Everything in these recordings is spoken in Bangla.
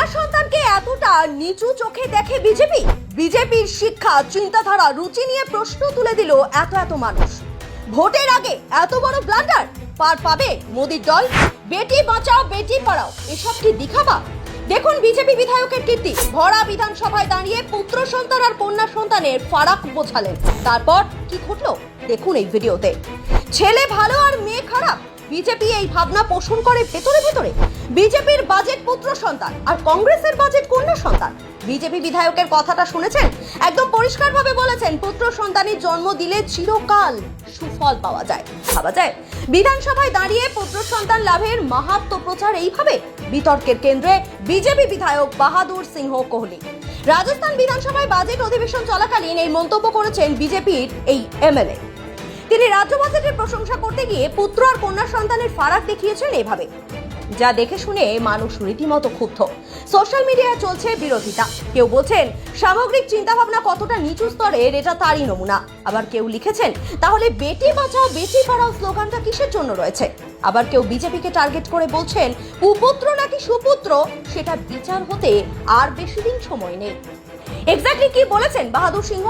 কন্যা সন্তানকে এতটা নিচু চোখে দেখে বিজেপি। বিজেপির শিক্ষা চিন্তাধারা রুচি নিয়ে প্রশ্ন তুলে দিল এত মানুষ। ভোটের আগে এত বড় ব্লান্ডার পার পাবে মোদির দল। বেটি বাঁচাও বেটি পড়াও এসব কি দেখাবা? দেখুন বিজেপি বিধায়কের কীর্তি। ভরা বিধানসভায় দাঁড়িয়ে পুত্র সন্তান আর কন্যা সন্তানের ফারাক বোঝালেন। তারপর কি ঘটলো দেখুন এই ভিডিওতে। ছেলে ভালো আর মেয়ে খারাপ, বিজেপি এই ভাবনা পোষণ করে ভেতরে। বিজেপির বাজেট পুত্র সন্তান আর কংগ্রেসের বাজেট কন্যা সন্তান। বিজেপি বিধায়কের কথাটা শুনেছেন? একদম পরিষ্কারভাবে বলেছেন, পুত্র সন্তানের জন্ম দিলে চিরকাল সুফল পাওয়া যায়। ভাবা যায় বিধানসভায় দাঁড়িয়ে পুত্র সন্তান লাভের মাহাত্ম্য প্রচার এইভাবে। বিতর্কের কেন্দ্রে বিজেপি বিধায়ক বাহাদুর সিংহ কোহলি। রাজস্থান বিধানসভায় বাজেট অধিবেশন চলাকালীন এই মন্তব্য করেছেন বিজেপির এই এমএলএ। তিনি রাজ্য বাজেটের প্রশংসা করতে গিয়ে পুত্র আর কন্যা সন্তানের ফারাক দেখিয়েছেন এভাবে, যা দেখে শুনে মানুষ রীতিমতো ক্ষুব্ধ। সোশ্যাল মিডিয়ায় চলছে বিরোধিতা। কেউ বলছেন সামগ্রিক চিন্তাভাবনা কতটা নিচু স্তরের এটা তারই নমুনা। আবার কেউ লিখেছেন তাহলে বেটি বাঁচাও বেটি পড়াও স্লোগানটা কিসের জন্য রয়েছে। আবার কেউ বিজেপিকে টার্গেট করে বলছেন কুপুত্র নাকি সুপুত্র সেটা বিচার হতে আর বেশি দিন সময় নেই। এক্স্যাক্টলি কি বলেছেন বাহাদুর সিংহ?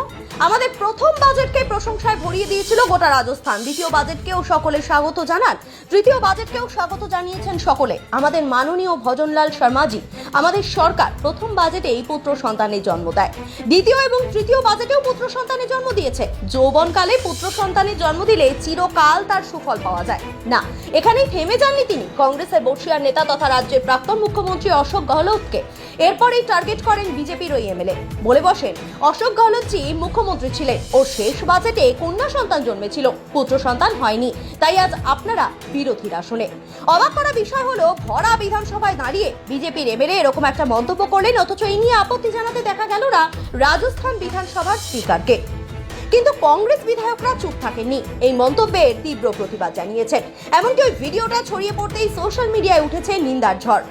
আমাদের প্রথম বাজেটকে প্রশংসায় ভরিয়ে দিয়েছিল গোটা রাজস্থান। দ্বিতীয় বাজেটকেও সকলে স্বাগত জানান। তৃতীয় বাজেটকেও স্বাগত জানিয়েছেন সকলে। আমাদের মাননীয় ভজনলাল শর্মাজি, আমাদের সরকার প্রথম বাজেটেই পুত্র সন্তানের জন্ম দেয়। দ্বিতীয় এবং তৃতীয় বাজেটেও পুত্র সন্তানের জন্ম দিয়েছে। যৌবনকালে পুত্র সন্তানের জন্ম দিলে চিরকাল তার সুফল পাওয়া যায় না। এখানেই থেমে যাননি তিনি। কংগ্রেসের বর্ষিয়ার নেতা তথা রাজ্যের প্রাক্তন মুখ্যমন্ত্রী অশোক গহলোতকে এরপরেই টার্গেট করেন বিজেপির ওই এমএলএ। বলে বসেন অশোক গহলোতজি মুখ্যমন্ত্রী ছিলেন, ও শেষ বাজেটে কন্যা সন্তান জন্মেছিল, পুত্র সন্তান হয়নি। তাই আজ আপনারা বিরোধীরা শুনে অবাক করা বিষয় হলো, ভরা বিধানসভায় দাঁড়িয়ে বিজেপির এমএলএ এরকম একটা মন্তব্য করলেন, অথচ এই নিয়ে আপত্তি জানাতে দেখা গেল না রাজস্থান বিধানসভার স্পিকারকে। কিন্তু কংগ্রেস বিধায়করা চুপ থাকেননি, এই মন্তব্যের তীব্র প্রতিবাদ জানিয়েছেন। এমনকি ওই ভিডিওটা ছড়িয়ে পড়তেই সোশ্যাল মিডিয়ায় উঠেছে নিন্দার ঝড়।